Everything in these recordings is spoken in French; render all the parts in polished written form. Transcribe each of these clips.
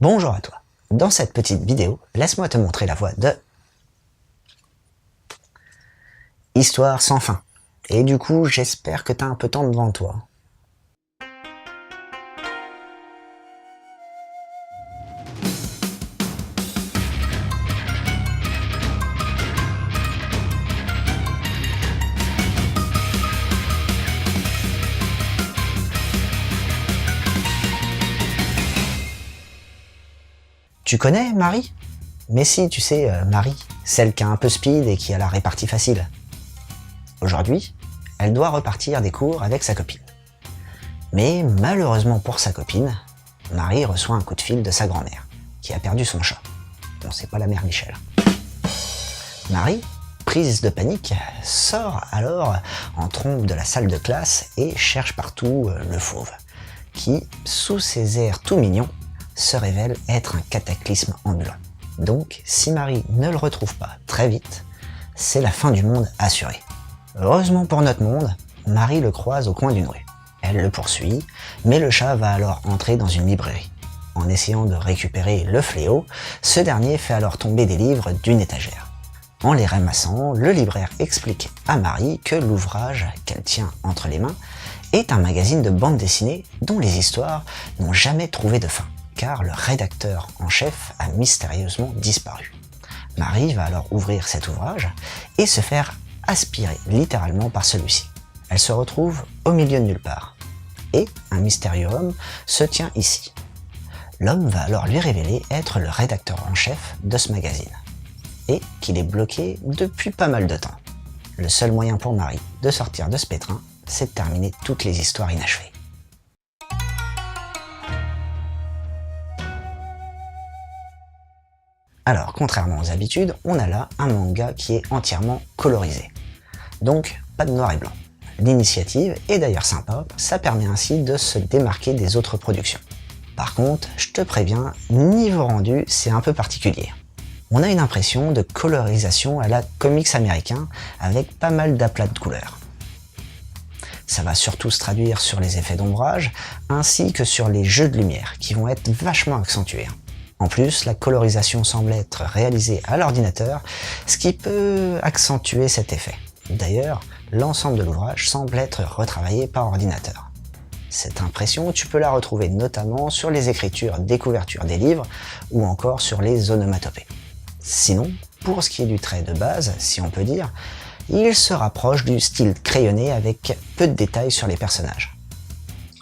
Bonjour à toi. Dans cette petite vidéo, laisse-moi te montrer la voie de Histoire sans fin. Et du coup, j'espère que tu as un peu de temps devant toi. Tu connais Marie? Mais si, tu sais, Marie, celle qui a un peu speed et qui a la répartie facile. Aujourd'hui, elle doit repartir des cours avec sa copine. Mais malheureusement pour sa copine, Marie reçoit un coup de fil de sa grand-mère, qui a perdu son chat. Bon, c'est pas la mère Michel. Marie, prise de panique, sort alors en trompe de la salle de classe et cherche partout le fauve, qui, sous ses airs tout mignons, se révèle être un cataclysme ambulant. Donc, si Marie ne le retrouve pas très vite, c'est la fin du monde assurée. Heureusement pour notre monde, Marie le croise au coin d'une rue. Elle le poursuit, mais le chat va alors entrer dans une librairie. En essayant de récupérer le fléau, ce dernier fait alors tomber des livres d'une étagère. En les ramassant, le libraire explique à Marie que l'ouvrage qu'elle tient entre les mains est un magazine de bande dessinée dont les histoires n'ont jamais trouvé de fin, car le rédacteur en chef a mystérieusement disparu. Marie va alors ouvrir cet ouvrage et se faire aspirer littéralement par celui-ci. Elle se retrouve au milieu de nulle part. Et un mystérieux homme se tient ici. L'homme va alors lui révéler être le rédacteur en chef de ce magazine. Et qu'il est bloqué depuis pas mal de temps. Le seul moyen pour Marie de sortir de ce pétrin, c'est de terminer toutes les histoires inachevées. Alors, contrairement aux habitudes, on a là un manga qui est entièrement colorisé. Donc, pas de noir et blanc. L'initiative est d'ailleurs sympa, ça permet ainsi de se démarquer des autres productions. Par contre, je te préviens, niveau rendu, c'est un peu particulier. On a une impression de colorisation à la comics américain avec pas mal d'aplats de couleurs. Ça va surtout se traduire sur les effets d'ombrage, ainsi que sur les jeux de lumière, qui vont être vachement accentués. En plus, la colorisation semble être réalisée à l'ordinateur, ce qui peut accentuer cet effet. D'ailleurs, l'ensemble de l'ouvrage semble être retravaillé par ordinateur. Cette impression, tu peux la retrouver notamment sur les écritures des couvertures des livres ou encore sur les onomatopées. Sinon, pour ce qui est du trait de base, si on peut dire, il se rapproche du style crayonné avec peu de détails sur les personnages.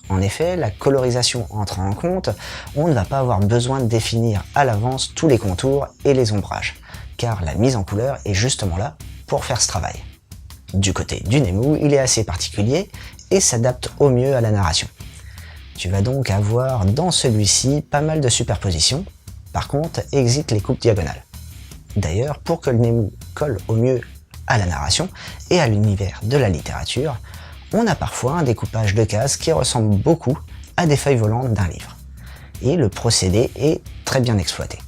En effet, la colorisation entrant en compte, on ne va pas avoir besoin de définir à l'avance tous les contours et les ombrages, car la mise en couleur est justement là pour faire ce travail. Du côté du Nemu, il est assez particulier et s'adapte au mieux à la narration. Tu vas donc avoir dans celui-ci pas mal de superpositions, par contre, exit les coupes diagonales. D'ailleurs, pour que le Nemu colle au mieux à la narration et à l'univers de la littérature, on a parfois un découpage de cases qui ressemble beaucoup à des feuilles volantes d'un livre. Et le procédé est très bien exploité.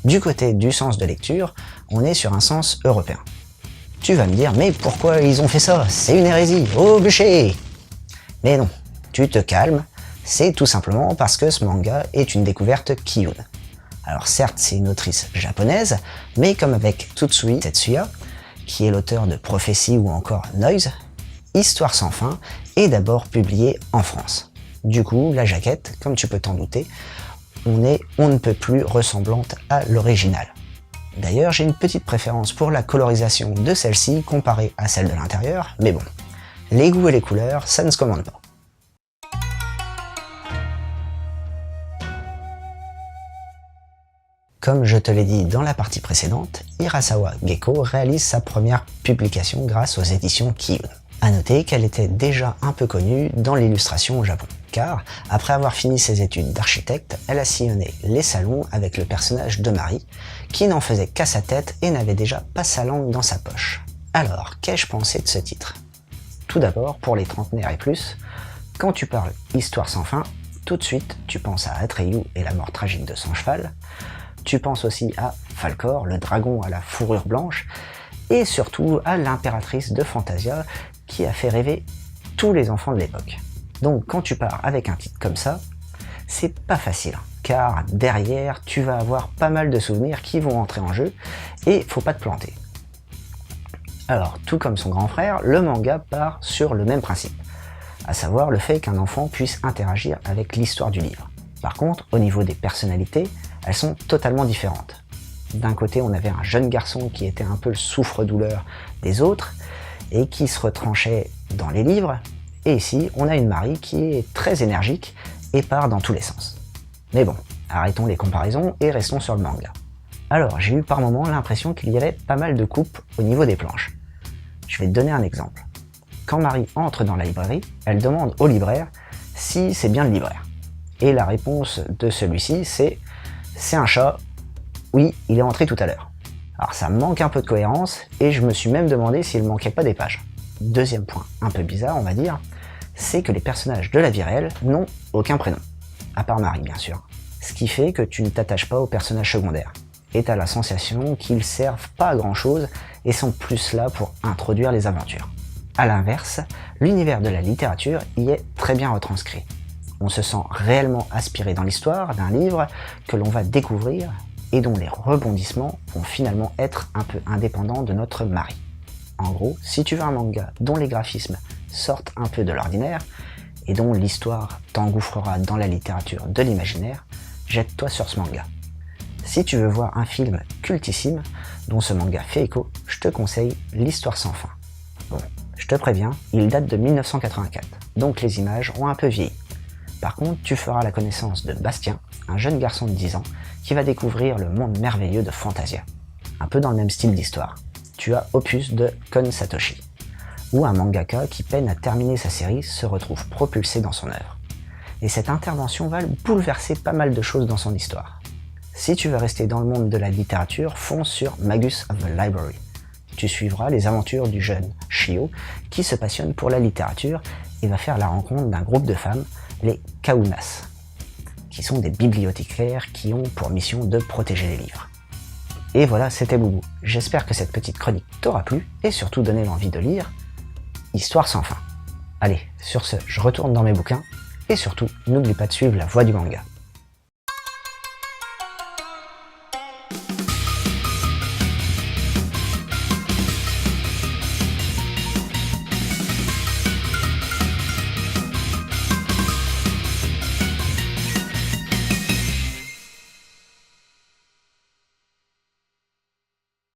Du côté du sens de lecture, on est sur un sens européen. Tu vas me dire, mais pourquoi ils ont fait ça? C'est une hérésie, au bûcher! Mais non, tu te calmes, c'est tout simplement parce que ce manga est une découverte Kiyun. Alors certes, c'est une autrice japonaise, mais comme avec Tsutsui Tetsuya, qui est l'auteur de Prophétie ou encore Noise, Histoire sans fin est d'abord publiée en France. Du coup, la jaquette, comme tu peux t'en douter, on ne peut plus ressemblante à l'original. D'ailleurs, j'ai une petite préférence pour la colorisation de celle-ci comparée à celle de l'intérieur, mais bon, les goûts et les couleurs, ça ne se commande pas. Comme je te l'ai dit dans la partie précédente, Hirasawa Gecko réalise sa première publication grâce aux éditions Kiyun. À noter qu'elle était déjà un peu connue dans l'illustration au Japon, car après avoir fini ses études d'architecte, elle a sillonné les salons avec le personnage de Marie, qui n'en faisait qu'à sa tête et n'avait déjà pas sa langue dans sa poche. Alors, qu'ai-je pensé de ce titre? Tout d'abord, pour les trentenaires et plus, quand tu parles Histoire sans fin, tout de suite tu penses à Atreyu et la mort tragique de son cheval, tu penses aussi à Falkor, le dragon à la fourrure blanche, et surtout à l'impératrice de Fantasia, qui a fait rêver tous les enfants de l'époque. Donc quand tu pars avec un titre comme ça, c'est pas facile. car derrière, tu vas avoir pas mal de souvenirs qui vont entrer en jeu, et faut pas te planter. Alors, tout comme son grand frère, le manga part sur le même principe, à savoir le fait qu'un enfant puisse interagir avec l'histoire du livre. Par contre, au niveau des personnalités, elles sont totalement différentes. D'un côté, on avait un jeune garçon qui était un peu le souffre-douleur des autres, et qui se retranchait dans les livres, et ici, on a une Marie qui est très énergique et part dans tous les sens. Mais bon, arrêtons les comparaisons et restons sur le manga. Alors, j'ai eu par moments l'impression qu'il y avait pas mal de coupes au niveau des planches. Je vais te donner un exemple. Quand Marie entre dans la librairie, elle demande au libraire si c'est bien le libraire. Et la réponse de celui-ci, c'est « c'est un chat, oui, il est entré tout à l'heure ». Alors ça manque un peu de cohérence, et je me suis même demandé s'il manquait pas des pages. Deuxième point un peu bizarre, on va dire, c'est que les personnages de la vie réelle n'ont aucun prénom. À part Marie, bien sûr. Ce qui fait que tu ne t'attaches pas aux personnages secondaires. Et t'as la sensation qu'ils servent pas à grand chose et sont plus là pour introduire les aventures. A l'inverse, l'univers de la littérature y est très bien retranscrit. On se sent réellement aspiré dans l'histoire d'un livre que l'on va découvrir et dont les rebondissements vont finalement être un peu indépendants de notre Marie. En gros, si tu veux un manga dont les graphismes sortent un peu de l'ordinaire, et dont l'histoire t'engouffrera dans la littérature de l'imaginaire, jette-toi sur ce manga. Si tu veux voir un film cultissime, dont ce manga fait écho, je te conseille L'Histoire sans fin. Bon, je te préviens, il date de 1984, donc les images ont un peu vieilli. Par contre, tu feras la connaissance de Bastien, un jeune garçon de 10 ans, qui va découvrir le monde merveilleux de Fantasia. Un peu dans le même style d'histoire. Tu as Opus de Kon Satoshi, où un mangaka qui peine à terminer sa série se retrouve propulsé dans son œuvre. Et cette intervention va bouleverser pas mal de choses dans son histoire. Si tu veux rester dans le monde de la littérature, fonce sur Magus of the Library. Tu suivras les aventures du jeune Shio qui se passionne pour la littérature et va faire la rencontre d'un groupe de femmes, les Kaunas, qui sont des bibliothécaires qui ont pour mission de protéger les livres. Et voilà, c'était Boubou. J'espère que cette petite chronique t'aura plu et surtout donné l'envie de lire Histoire sans fin. Allez, sur ce, je retourne dans mes bouquins et surtout, n'oublie pas de suivre la voie du manga.